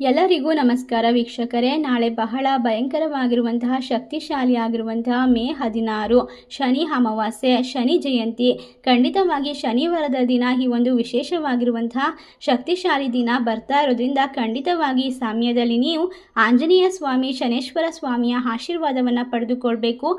ಎಲ್ಲರಿಗೂ ನಮಸ್ಕಾರ ವೀಕ್ಷಕರೇ. ನಾಳೆ ಬಹಳ ಭಯಂಕರವಾಗಿರುವಂತಹ ಶಕ್ತಿಶಾಲಿಯಾಗಿರುವಂತಹ ಮೇ 16 ಶನಿ ಅಮಾವಾಸ್ಯೆ, ಶನಿ ಜಯಂತಿ. ಖಂಡಿತವಾಗಿ ಶನಿವಾರದ ದಿನ ಈ ಒಂದು ವಿಶೇಷವಾಗಿರುವಂತಹ ಶಕ್ತಿಶಾಲಿ ದಿನ ಬರ್ತಾ ಇರೋದ್ರಿಂದ ಖಂಡಿತವಾಗಿ ಈ ಸಮಯದಲ್ಲಿ ನೀವು ಆಂಜನೇಯ ಸ್ವಾಮಿ, ಶನೇಶ್ವರ ಸ್ವಾಮಿಯ ಆಶೀರ್ವಾದವನ್ನು ಪಡೆದುಕೊಳ್ಬೇಕು.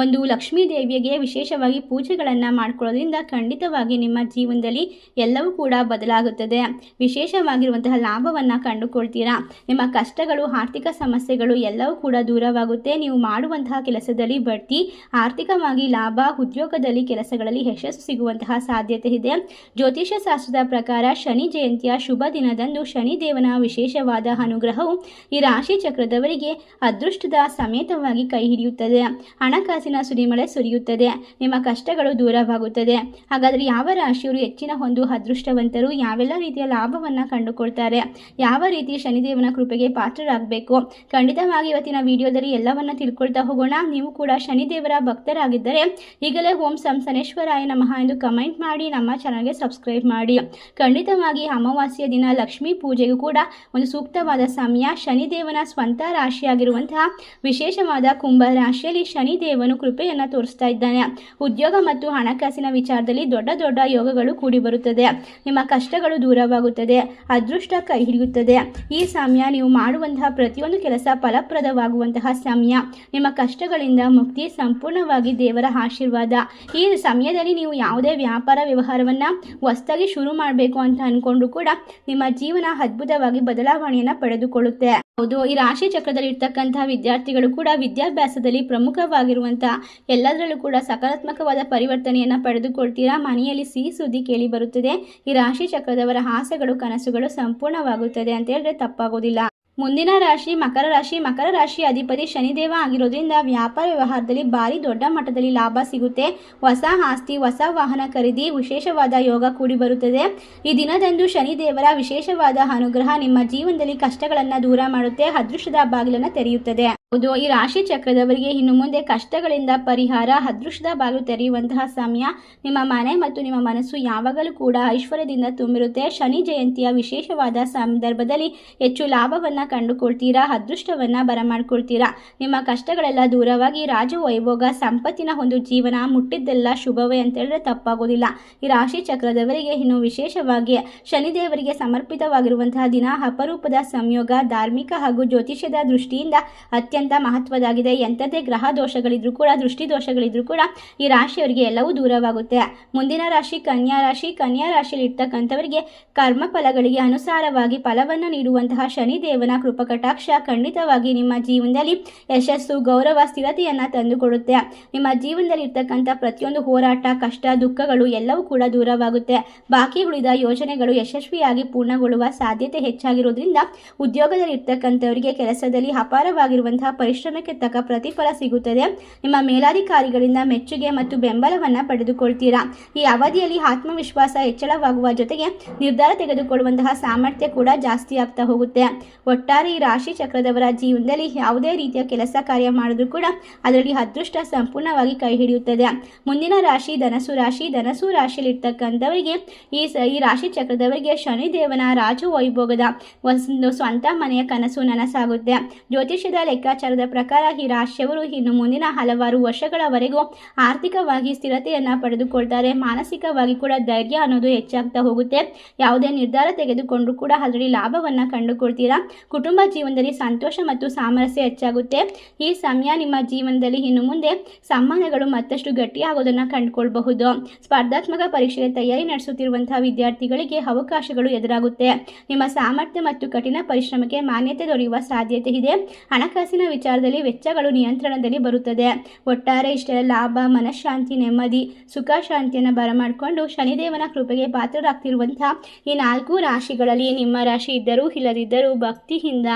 ಒಂದು ಲಕ್ಷ್ಮೀ ದೇವಿಗೆ ವಿಶೇಷವಾಗಿ ಪೂಜೆಗಳನ್ನು ಮಾಡ್ಕೊಳ್ಳೋದ್ರಿಂದ ಖಂಡಿತವಾಗಿ ನಿಮ್ಮ ಜೀವನದಲ್ಲಿ ಎಲ್ಲವೂ ಕೂಡ ಬದಲಾಗುತ್ತದೆ. ವಿಶೇಷವಾಗಿರುವಂತಹ ಲಾಭವನ್ನು ಕಂಡುಕೊಳ್ತೀರಾ. ನಿಮ್ಮ ಕಷ್ಟಗಳು, ಆರ್ಥಿಕ ಸಮಸ್ಯೆಗಳು ಎಲ್ಲವೂ ಕೂಡ ದೂರವಾಗುತ್ತೆ. ನೀವು ಮಾಡುವಂತಹ ಕೆಲಸದಲ್ಲಿ ಬಡ್ತಿ, ಆರ್ಥಿಕವಾಗಿ ಲಾಭ, ಉದ್ಯೋಗದಲ್ಲಿ ಕೆಲಸಗಳಲ್ಲಿ ಯಶಸ್ಸು ಸಿಗುವಂತಹ ಸಾಧ್ಯತೆ ಇದೆ. ಜ್ಯೋತಿಷ್ಯ ಶಾಸ್ತ್ರದ ಪ್ರಕಾರ ಶನಿ ಜಯಂತಿಯ ಶುಭ ದಿನದಂದು ಶನಿದೇವನ ವಿಶೇಷವಾದ ಅನುಗ್ರಹವು ಈ ರಾಶಿ ಚಕ್ರದವರಿಗೆ ಅದೃಷ್ಟದ ಸಮೇತವಾಗಿ ಕೈ ಹಿಡಿಯುತ್ತದೆ. ಹಣಕಾಸಿನ ಸುರಿಮಳೆ ಸುರಿಯುತ್ತದೆ. ನಿಮ್ಮ ಕಷ್ಟಗಳು ದೂರವಾಗುತ್ತದೆ. ಹಾಗಾದರೆ ಯಾವ ರಾಶಿಯವರು ಹೆಚ್ಚಿನ ಒಂದು ಅದೃಷ್ಟವಂತರು, ಯಾವೆಲ್ಲ ರೀತಿಯ ಲಾಭವನ್ನು ಕಂಡುಕೊಳ್ತಾರೆ, ಯಾವ ರೀತಿ ಶನಿದೇವನ ಕೃಪೆಗೆ ಪಾತ್ರರಾಗಬೇಕು, ಖಂಡಿತವಾಗಿ ಇವತ್ತಿನ ವಿಡಿಯೋದಲ್ಲಿ ಎಲ್ಲವನ್ನ ತಿಳ್ಕೊಳ್ತಾ ಹೋಗೋಣ. ನೀವು ಕೂಡ ಶನಿದೇವರ ಭಕ್ತರಾಗಿದ್ದರೆ ಈಗಲೇ ಓಂ ಸಂ ಶನೇಶ್ವರಾಯ ನಮಃ ಎಂದು ಕಮೆಂಟ್ ಮಾಡಿ ನಮ್ಮ ಚಾನಲ್ಗೆ ಸಬ್ಸ್ಕ್ರೈಬ್ ಮಾಡಿ. ಖಂಡಿತವಾಗಿ ಅಮಾವಾಸ್ಯ ದಿನ ಲಕ್ಷ್ಮೀ ಪೂಜೆಗೂ ಕೂಡ ಒಂದು ಸೂಕ್ತವಾದ ಸಮಯ. ಶನಿದೇವನ ಸ್ವಂತ ರಾಶಿಯಾಗಿರುವಂತಹ ವಿಶೇಷವಾದ ಕುಂಭ ರಾಶಿಯಲ್ಲಿ ಶನಿದೇವನು ಕೃಪೆಯನ್ನು ತೋರಿಸ್ತಾ ಇದ್ದಾನೆ. ಉದ್ಯೋಗ ಮತ್ತು ಹಣಕಾಸಿನ ವಿಚಾರದಲ್ಲಿ ದೊಡ್ಡ ದೊಡ್ಡ ಯೋಗಗಳು ಕೂಡಿ ಬರುತ್ತದೆ. ನಿಮ್ಮ ಕಷ್ಟಗಳು ದೂರವಾಗುತ್ತದೆ, ಅದೃಷ್ಟ ಕೈ ಹಿಡಿಯುತ್ತದೆ. ಈ ಸಮಯ ನೀವು ಮಾಡುವಂತಹ ಪ್ರತಿಯೊಂದು ಕೆಲಸ ಫಲಪ್ರದವಾಗುವಂತಹ ಸಮಯ. ನಿಮ್ಮ ಕಷ್ಟಗಳಿಂದ ಮುಕ್ತಿ, ಸಂಪೂರ್ಣವಾಗಿ ದೇವರ ಆಶೀರ್ವಾದ. ಈ ಸಮಯದಲ್ಲಿ ನೀವು ಯಾವುದೇ ವ್ಯಾಪಾರ ವ್ಯವಹಾರವನ್ನು ಹೊಸದಾಗಿ ಶುರು ಮಾಡಬೇಕು ಅಂತ ಅಂದ್ಕೊಂಡು ಕೂಡ ನಿಮ್ಮ ಜೀವನ ಅದ್ಭುತವಾಗಿ ಬದಲಾವಣೆಯನ್ನು ಪಡೆದುಕೊಳ್ಳುತ್ತೆ. ಹೌದು, ಈ ರಾಶಿ ಚಕ್ರದಲ್ಲಿ ಇರ್ತಕ್ಕಂತಹ ವಿದ್ಯಾರ್ಥಿಗಳು ಕೂಡ ವಿದ್ಯಾಭ್ಯಾಸದಲ್ಲಿ ಪ್ರಮುಖವಾಗಿರುವಂತಹ ಎಲ್ಲದರಲ್ಲೂ ಕೂಡ ಸಕಾರಾತ್ಮಕವಾದ ಪರಿವರ್ತನೆಯನ್ನು ಪಡೆದುಕೊಳ್ತೀರಾ. ಮನೆಯಲ್ಲಿ ಸಿಹಿ ಸುದ್ದಿ ಕೇಳಿ ಬರುತ್ತದೆ. ಈ ರಾಶಿ ಚಕ್ರದವರ ಆಸೆಗಳು, ಕನಸುಗಳು ಸಂಪೂರ್ಣವಾಗುತ್ತದೆ ಅಂತ ಹೇಳಿದ್ರೆ ತಪ್ಪಾಗೋದಿಲ್ಲ. ಮುಂದಿನ ರಾಶಿ ಮಕರ ರಾಶಿ. ಮಕರ ರಾಶಿ ಅಧಿಪತಿ ಶನಿದೇವ ಆಗಿರೋದ್ರಿಂದ ವ್ಯಾಪಾರ ವ್ಯವಹಾರದಲ್ಲಿ ಭಾರಿ ದೊಡ್ಡ ಮಟ್ಟದಲ್ಲಿ ಲಾಭ ಸಿಗುತ್ತೆ. ಹೊಸ ಆಸ್ತಿ, ಹೊಸ ವಾಹನ ಖರೀದಿ, ವಿಶೇಷವಾದ ಯೋಗ ಕೂಡಿ ಬರುತ್ತದೆ. ಈ ದಿನದಂದು ಶನಿದೇವರ ವಿಶೇಷವಾದ ಅನುಗ್ರಹ ನಿಮ್ಮ ಜೀವನದಲ್ಲಿ ಕಷ್ಟಗಳನ್ನು ದೂರ ಮಾಡುತ್ತೆ, ಅದೃಷ್ಟದ ಬಾಗಿಲನ್ನು ತೆರೆಯುತ್ತದೆ. ಹೌದು, ಈ ರಾಶಿ ಚಕ್ರದವರಿಗೆ ಇನ್ನು ಮುಂದೆ ಕಷ್ಟಗಳಿಂದ ಪರಿಹಾರ, ಅದೃಷ್ಟದ ಬಾಗಿಲು ತೆರೆಯುವಂತಹ ಸಮಯ. ನಿಮ್ಮ ಮನೆ ಮತ್ತು ನಿಮ್ಮ ಮನಸ್ಸು ಯಾವಾಗಲೂ ಕೂಡ ಐಶ್ವರ್ಯದಿಂದ ತುಂಬಿರುತ್ತೆ. ಶನಿ ಜಯಂತಿಯ ವಿಶೇಷವಾದ ಸಂದರ್ಭದಲ್ಲಿ ಹೆಚ್ಚು ಲಾಭವನ್ನು ಕಂಡುಕೊಳ್ತೀರಾ, ಅದೃಷ್ಟವನ್ನು ಬರಮಾಡ್ಕೊಳ್ತೀರಾ. ನಿಮ್ಮ ಕಷ್ಟಗಳೆಲ್ಲ ದೂರವಾಗಿ ರಾಜ ವೈಭೋಗ, ಸಂಪತ್ತಿನ ಒಂದು ಜೀವನ, ಮುಟ್ಟಿದ್ದೆಲ್ಲ ಶುಭವೇ ಅಂತ ಹೇಳಿದ್ರೆ ತಪ್ಪಾಗೋದಿಲ್ಲ. ಈ ರಾಶಿ ಚಕ್ರದವರಿಗೆ ಇನ್ನು ವಿಶೇಷವಾಗಿ ಶನಿದೇವರಿಗೆ ಸಮರ್ಪಿತವಾಗಿರುವಂತಹ ದಿನ. ಅಪರೂಪದ ಸಂಯೋಗ, ಧಾರ್ಮಿಕ ಹಾಗೂ ಜ್ಯೋತಿಷ್ಯದ ದೃಷ್ಟಿಯಿಂದ ಅತ್ಯಂತ ಮಹತ್ವದಾಗಿದೆ. ಎಂಥದೇ ಗ್ರಹ ದೋಷಗಳಿದ್ರೂ ಕೂಡ, ದೃಷ್ಟಿ ದೋಷಗಳಿದ್ರೂ ಕೂಡ ಈ ರಾಶಿಯವರಿಗೆ ಎಲ್ಲವೂ ದೂರವಾಗುತ್ತೆ. ಮುಂದಿನ ರಾಶಿ ಕನ್ಯಾ ರಾಶಿ. ಕನ್ಯಾ ರಾಶಿಯಲ್ಲಿ ಇರ್ತಕ್ಕಂಥವರಿಗೆ ಕರ್ಮ ಫಲಗಳಿಗೆ ಅನುಸಾರವಾಗಿ ಫಲವನ್ನು ನೀಡುವಂತಹ ಶನಿದೇವನ ಕೃಪಕಟಾಕ್ಷ ಖಂಡಿತವಾಗಿ ನಿಮ್ಮ ಜೀವನದಲ್ಲಿ ಯಶಸ್ಸು, ಗೌರವ, ಸ್ಥಿರತೆಯನ್ನು ತಂದುಕೊಡುತ್ತೆ. ನಿಮ್ಮ ಜೀವನದಲ್ಲಿ ಇರ್ತಕ್ಕಂಥ ಪ್ರತಿಯೊಂದು ಹೋರಾಟ, ಕಷ್ಟ, ದುಃಖಗಳು ಎಲ್ಲವೂ ಕೂಡ ದೂರವಾಗುತ್ತೆ. ಬಾಕಿ ಉಳಿದ ಯೋಜನೆಗಳು ಯಶಸ್ವಿಯಾಗಿ ಪೂರ್ಣಗೊಳ್ಳುವ ಸಾಧ್ಯತೆ ಹೆಚ್ಚಾಗಿರೋದ್ರಿಂದ ಉದ್ಯೋಗದಲ್ಲಿ ಇರ್ತಕ್ಕಂಥವರಿಗೆ ಕೆಲಸದಲ್ಲಿ ಅಪಾರವಾಗಿರುವಂತಹ ಪರಿಶ್ರಮಕ್ಕೆ ತಕ್ಕ ಪ್ರತಿಫಲ ಸಿಗುತ್ತದೆ. ನಿಮ್ಮ ಮೇಲಾಧಿಕಾರಿಗಳಿಂದ ಮೆಚ್ಚುಗೆ ಮತ್ತು ಬೆಂಬಲವನ್ನು ಪಡೆದುಕೊಳ್ತೀರಾ. ಈ ಅವಧಿಯಲ್ಲಿ ಆತ್ಮವಿಶ್ವಾಸ ಹೆಚ್ಚಳವಾಗುವ ಜೊತೆಗೆ ನಿರ್ಧಾರ ತೆಗೆದುಕೊಳ್ಳುವಂತಹ ಸಾಮರ್ಥ್ಯ ಕೂಡ ಜಾಸ್ತಿ ಆಗ್ತಾ ಹೋಗುತ್ತೆ. ಒಟ್ಟಾರೆ ಈ ರಾಶಿ ಚಕ್ರದವರ ಜೀವನದಲ್ಲಿ ಯಾವುದೇ ರೀತಿಯ ಕೆಲಸ ಕಾರ್ಯ ಮಾಡಿದ್ರೂ ಕೂಡ ಅದರಲ್ಲಿ ಅದೃಷ್ಟ ಸಂಪೂರ್ಣವಾಗಿ ಕೈ ಹಿಡಿಯುತ್ತದೆ. ಮುಂದಿನ ರಾಶಿ ಧನಸು ರಾಶಿ. ಧನಸು ರಾಶಿಯಲ್ಲಿ ಇರ್ತಕ್ಕಂಥವರಿಗೆ ಈ ರಾಶಿ ಚಕ್ರದವರಿಗೆ ಶನಿದೇವನ ರಾಜ ವೈಭೋಗದ ಒಂದು ಸ್ವಂತ ಮನೆಯ ಕನಸು ನನಸಾಗುತ್ತೆ. ಜ್ಯೋತಿಷ್ಯದ ಲೆಕ್ಕಾಚಾರದ ಪ್ರಕಾರ ಈ ರಾಶಿಯವರು ಇನ್ನು ಮುಂದಿನ ಹಲವಾರು ವರ್ಷಗಳವರೆಗೂ ಆರ್ಥಿಕವಾಗಿ ಸ್ಥಿರತೆಯನ್ನು ಪಡೆದುಕೊಳ್ತಾರೆ. ಮಾನಸಿಕವಾಗಿ ಕೂಡ ಧೈರ್ಯ ಅನ್ನೋದು ಹೆಚ್ಚಾಗ್ತಾ ಹೋಗುತ್ತೆ. ಯಾವುದೇ ನಿರ್ಧಾರ ತೆಗೆದುಕೊಂಡ್ರೂ ಕೂಡ ಅದರಲ್ಲಿ ಲಾಭವನ್ನು ಕಂಡುಕೊಳ್ತೀರಾ. ಕುಟುಂಬ ಜೀವನದಲ್ಲಿ ಸಂತೋಷ ಮತ್ತು ಸಾಮರಸ್ಯ ಹೆಚ್ಚಾಗುತ್ತೆ. ಈ ಸಮಯ ನಿಮ್ಮ ಜೀವನದಲ್ಲಿ ಇನ್ನು ಮುಂದೆ ಸಂಬಂಧಗಳು ಮತ್ತಷ್ಟು ಗಟ್ಟಿಯಾಗೋದನ್ನು ಕಂಡುಕೊಳ್ಬಹುದು. ಸ್ಪರ್ಧಾತ್ಮಕ ಪರೀಕ್ಷೆಗೆ ತಯಾರಿ ನಡೆಸುತ್ತಿರುವಂತಹ ವಿದ್ಯಾರ್ಥಿಗಳಿಗೆ ಅವಕಾಶಗಳು ಎದುರಾಗುತ್ತೆ. ನಿಮ್ಮ ಸಾಮರ್ಥ್ಯ ಮತ್ತು ಕಠಿಣ ಪರಿಶ್ರಮಕ್ಕೆ ಮಾನ್ಯತೆ ದೊರೆಯುವ ಸಾಧ್ಯತೆ ಇದೆ. ಹಣಕಾಸಿನ ವಿಚಾರದಲ್ಲಿ ವೆಚ್ಚಗಳು ನಿಯಂತ್ರಣದಲ್ಲಿ ಬರುತ್ತದೆ. ಒಟ್ಟಾರೆ ಇಷ್ಟೆಲ್ಲ ಲಾಭ, ಮನಃಶಾಂತಿ, ನೆಮ್ಮದಿ, ಸುಖ ಶಾಂತಿಯನ್ನು ಬರಮಾಡಿಕೊಂಡು ಶನಿದೇವನ ಕೃಪೆಗೆ ಪಾತ್ರರಾಗ್ತಿರುವಂತಹ ಈ 4 ರಾಶಿಗಳಲ್ಲಿ ನಿಮ್ಮ ರಾಶಿ ಇದ್ದರೂ ಇಲ್ಲದಿದ್ದರೂ ಭಕ್ತಿಯಿಂದ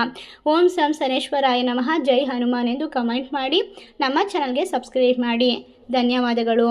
ಓಂ ಸಂ ಶನೇಶ್ವರಾಯ ನಮಃ, ಜೈ ಹನುಮಾನ್ ಎಂದು ಕಮೆಂಟ್ ಮಾಡಿ ನಮ್ಮ ಚಾನಲ್ಗೆ ಸಬ್ಸ್ಕ್ರೈಬ್ ಮಾಡಿ. ಧನ್ಯವಾದಗಳು.